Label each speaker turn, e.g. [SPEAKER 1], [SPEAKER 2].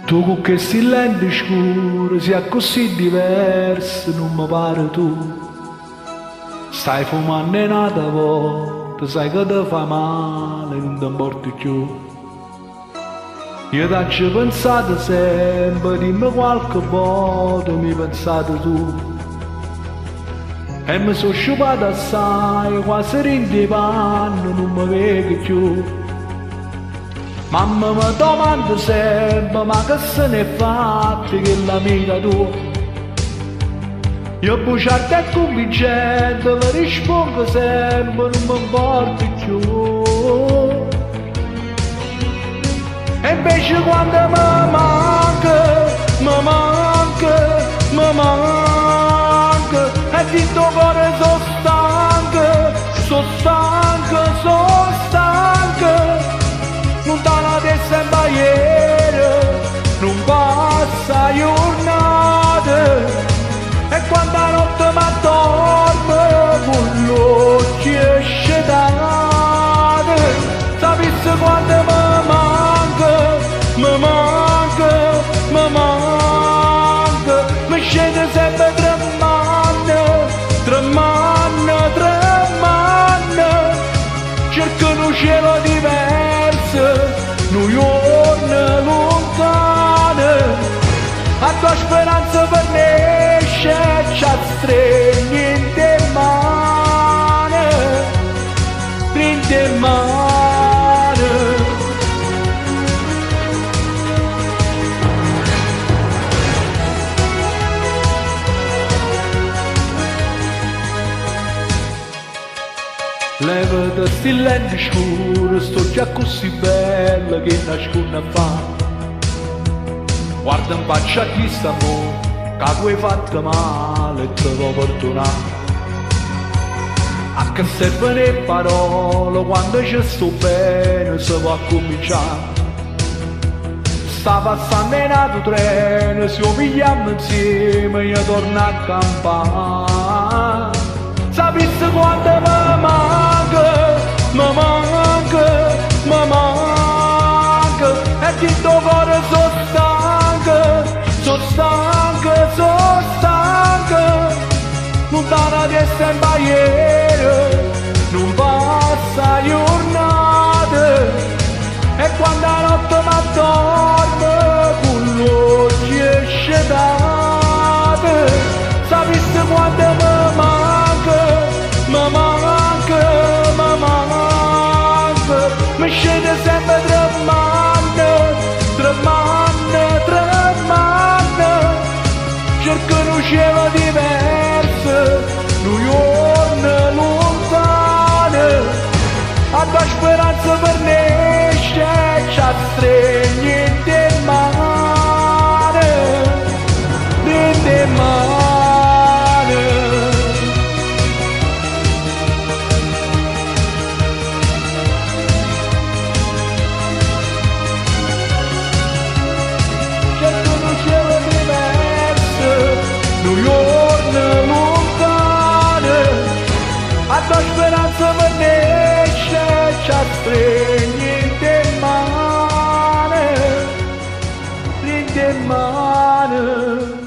[SPEAKER 1] Tu con che silenzio scuro sia così diverso, non mi pare tu. Stai fumando un'altra volta, sai che ti fa male, non ti importa più. Io ti ho pensato sempre, dimmi qualche volta mi pensato tu. E mi sono sciupato assai, quasi rindi panno, non mi vedi più. Mamma mi domanda sempre, ma che se ne è fatto che l'amica tua? Io bugiardo e convincente, le rispondo sempre, non mi importa più. E invece quando mi manca, e di tuo cuore sono stanco, non dà la testa in barriera, non passa giornata, e quando la notte mi dorme, con gli occhi asciugati, sapessi quando mi manca, mi scende sempre tremando, cerco un cielo diverso, New York lontana, a tua speranza per nascere ci stringi in te mani, Levati sti lenti scure, sto già così bella che nasconde fa. Guarda in faccia a chi sta mo', che tu hai fatto male e te lo perdonare. A che servono le parole quando ci sto bene si può cominciare. Sta passando in altro treno, se lo pigliamo insieme io torno a campare. Sapessi quando mi manca, e di tuo cuore sono stanco, non dà la testa in barriera, non passa giornata, e quando la notte mi dorme, con gli occhi asciugati, sapessi quando mi manca, mi scende sempre tremando, cerco un cielo diverso, New York lontana, a tua speranza per nascere ci stringi in te mani, New York lontana, a tua speranza per nascere ci stringi in te mani.